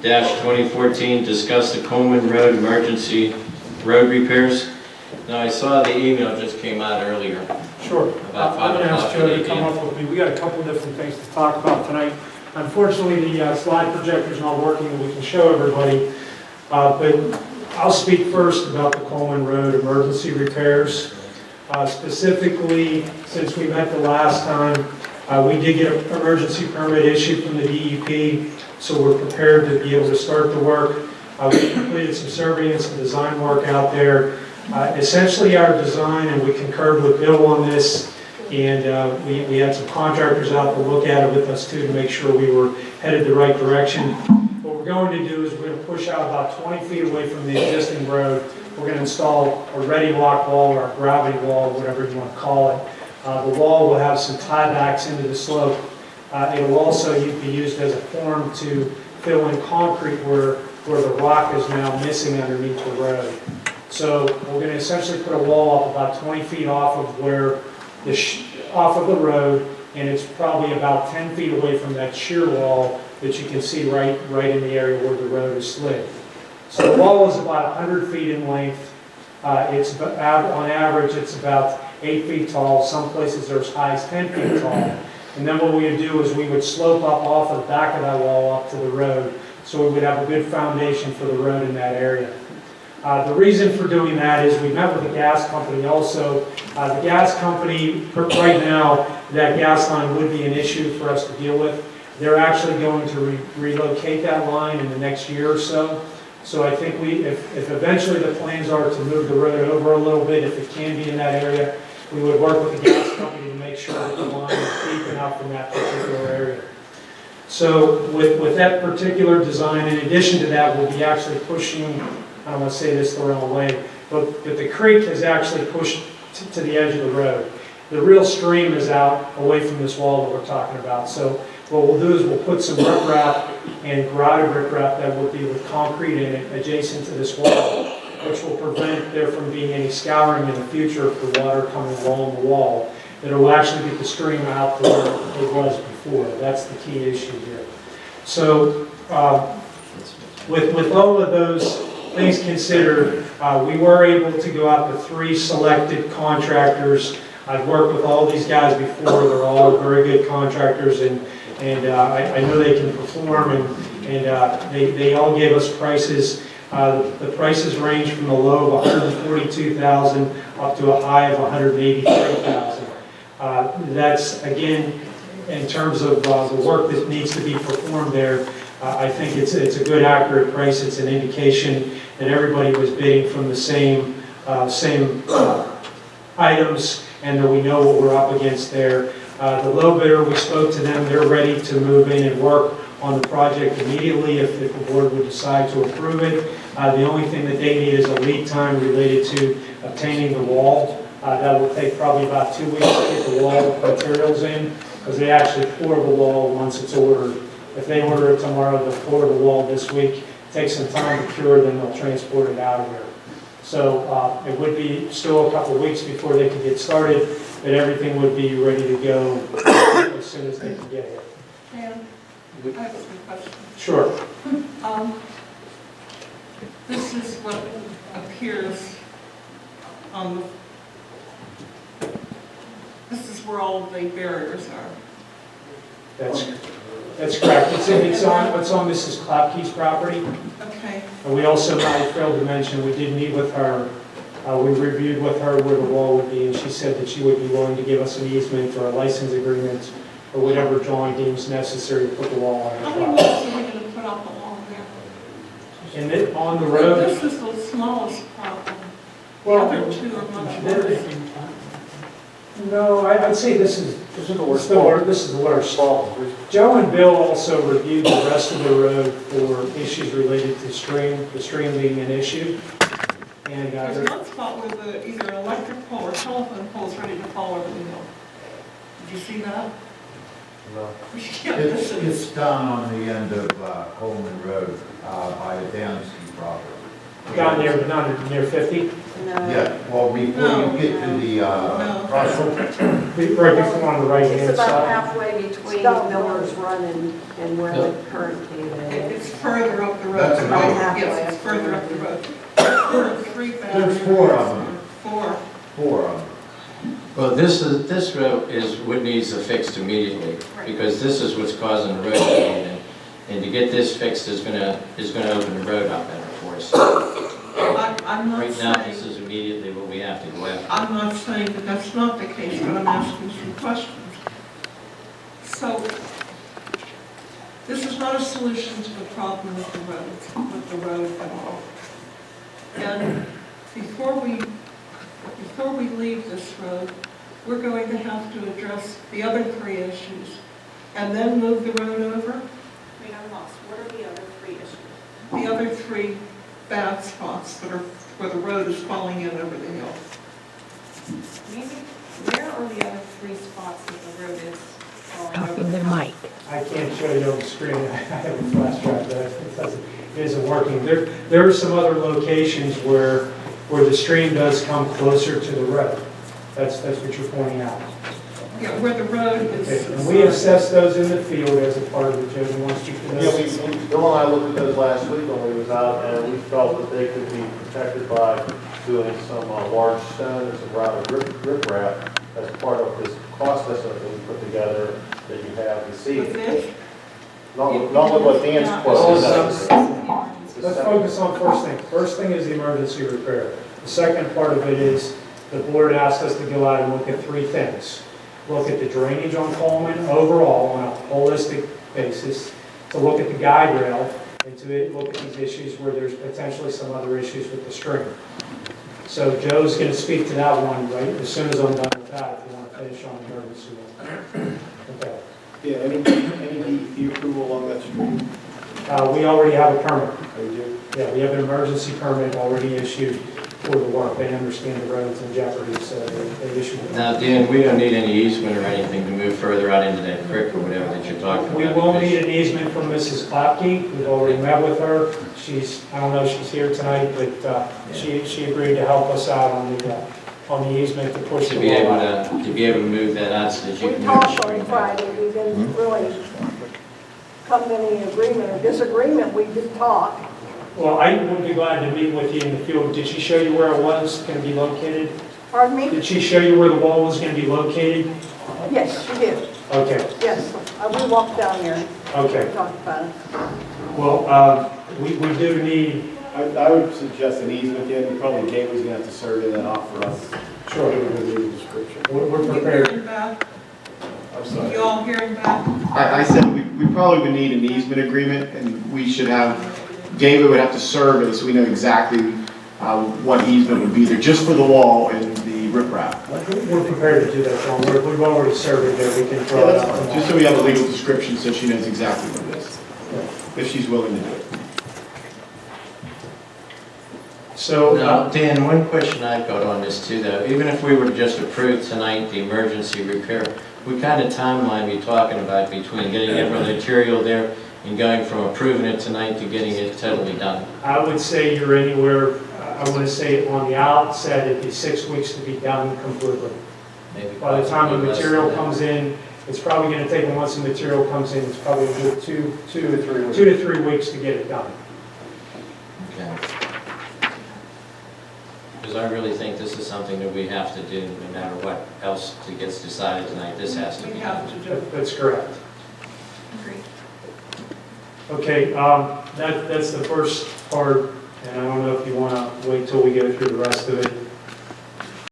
2014, discuss the Coleman Road emergency road repairs. Now, I saw the email just came out earlier. Sure. About 5 I'm going to ask o'clock Joe to in the come up with me. We got a couple different things to talk about tonight. Unfortunately, the slide projector's not working and we can show everybody. But I'll speak first about the Coleman Road emergency repairs. Specifically, since we met the last time, we did get an emergency permit issued from the DEP, so we're prepared to be able to start the work. We completed some survey and some design work out there. Essentially our design, and we concurred with Bill on this, and we had some contractors out to look at it with us too to make sure we were headed the right direction. What we're going to do is we're going to push out about 20 feet away from the existing road. We're going to install a ready block wall or a gravity wall, whatever you want to call it. The wall will have some tiebacks into the slope. It will also be used as a form to fill in concrete where the rock is now missing underneath the road. So we're going to essentially put a wall up about 20 feet off of off of the road, and it's probably about 10 feet away from that shear wall that you can see right in the area where the road is slid. So the wall is about 100 feet in length. It's on average it's about 8 feet tall. Some places they're as high as 10 feet tall. And then what we would do is we would slope up off of the back of that wall up to the road, so we would have a good foundation for the road in that area. The reason for doing that is we met with the gas company also. The gas company, right now, that gas line would be an issue for us to deal with. They're actually going to relocate that line in the next year or so. So I think if eventually the plans are to move the road over a little bit, if it can be in that area, we would work with the gas company to make sure that the line is deep enough in that particular area. So with that particular design, in addition to that, we'll be actually pushing, I don't want to say this the wrong way, but the creek has actually pushed to the edge of the road. The real stream is out away from this wall that we're talking about. So what we'll do is we'll put some riprap and grouted riprap that will be with concrete in it adjacent to this wall, which will prevent there from being any scouring in the future for water coming along the wall. It will actually get the stream out to where it was before. That's the key issue here. So with all of those things considered, we were able to go out to 3 selected contractors. I've worked with all these guys before. They're all very good contractors, and I know they can perform, and they all gave us prices. The prices range from the low of $142,000 up to a high of $183,000. That's, again, in terms of the work that needs to be performed there, I think it's a good, accurate price. It's an indication that everybody was bidding from the same items, and that we know what we're up against there. The low bidder, we spoke to them. They're ready to move in and work on the project immediately if the board would decide to approve it. The only thing that they need is a lead time related to obtaining the wall. That will take probably about 2 weeks to get the wall materials in, because they actually pour the wall once it's ordered. If they order it tomorrow, they'll pour the wall this week. It takes some time to cure, then they'll transport it out of here. So it would be still a couple weeks before they can get started, but everything would be ready to go as soon as they can get here. Dan, I have some questions. Sure. This is what appears on the, this is where all the barriers are. That's correct. It's on Mrs. Klapke's property. Okay. And we also, I failed to mention, we did meet with her. We reviewed with her where the wall would be, and she said that she would be willing to give us an easement or a license agreement or whatever John deems necessary to put the wall on her How many property. months are we going to put up along there? And on the road, This is the smallest problem. The well, other two are much worse. no, I'd say this is the worst. Joe and Bill also reviewed the rest of the road for issues related to the stream being an issue. And There's one spot where either an electric pole or telephone pole is ready to fall over the hill. Did you see that? No. Yeah, It's down on the end of Coleman Road by the Downsview property. down near 50, Yeah, well, before you get to the crossroad. right before on the right-hand It's about side. halfway between Miller's Run and where the current cave is. It's further up road. That's Right, about yes, it's further up the road. There are 3 bad. There's 4 of them. 4. 4 of them. Well, this road is what needs to fixed immediately, because this is what's causing the road to be in. And to get this fixed is gonna open the road up better for us. I'm not Right now, this saying, is immediately what we have to go after. I'm not saying that that's not the case, but I'm asking some questions. So, this is not a solution to the problem with the road at all. And before we leave this road, we're going to have to address the other 3 issues and then move the road over. Wait, I'm lost. What are the other 3 issues? The other 3 bad spots that are where the road is falling in over the hill. Maybe, where are the other 3 spots that the road is falling over? Talking to the mic. I can't show you on the screen, I have a flash drive, but it isn't working. There are some other locations where the stream does come closer to the road. That's what you're pointing out. Yeah, where the road Okay, is. and we assessed those in the field as a part of the Joe, you want to speak to Yeah, those? Bill and I looked at those last week when we was out, and we felt that they could be protected by doing some large stone and some rotted riprap as part of this cost estimate that we put together that you have this With evening. this, Not with what Dan's quote is. Let's focus on first thing. First thing is the emergency repair. The second part of it is the board asked us to go out and look at 3 things. Look at the drainage on Coleman overall on a holistic basis, to look at the guide rail, and to look at these issues where there's potentially some other issues with the stream. So Joe's going to speak to that one right as soon as I'm done with that, if you want to finish on the emergency one. Okay. Yeah, any DEP approval along that street? We already have a permit. Oh, you do? Yeah, we have an emergency permit already issued for the work. They understand the road's in jeopardy, so they issued it. Now, Dan, we don't need any easement or anything to move further out into that creek or whatever that you're talking about. We won't need an easement from Mrs. Klapke. We've already met with her. I don't know if she's here tonight, but she agreed to help us out on the easement to push the To be wall able out. to be able to move that out so that you We can move the talked stream. on Friday, we didn't really come to any agreement or disagreement, we did talk. Well, I would be glad to meet with you in the field. Did she show you where it was going to be located? Pardon me? Did she show you where the wall was going to be located? Yes, she did, Okay, yes. We walked down there okay. and talked about it. Well, we do need, I would suggest an easement, yeah, and probably Gateway's gonna have to survey that off for us. sure, With the legal description. we're you prepared. hearing back? I'm sorry. You all hearing back? I said we probably would need an easement agreement, and we should have, David would have to survey so we know exactly what easement would be there, just for the wall and the riprap. We're prepared to do that, John. We've already surveyed it, we can Yeah, throw it that's out. fine, just so we have a legal description so she knows exactly what it is, if she's willing to do it. So, Now, Dan, one question I've got on this too, though, even if we were to just approve tonight the emergency repair, what kind of timeline are you talking about between getting every material there and going from approving it tonight to getting it totally done? I would say you're anywhere, I want to say on the outset, it'd be 6 weeks to be done completely. Maybe By the time the possibly less material than that. comes in, it's probably going to take, and once the material comes in, it's probably a good 2 to 3 weeks. to 3 weeks to get it done. Okay. Because I really think this is something that we have to do, no matter what else gets decided tonight, this has to We be have done. to do it. That's correct. Agreed. Okay, that's the first part, and I don't know if you want to wait till we go through the rest of it.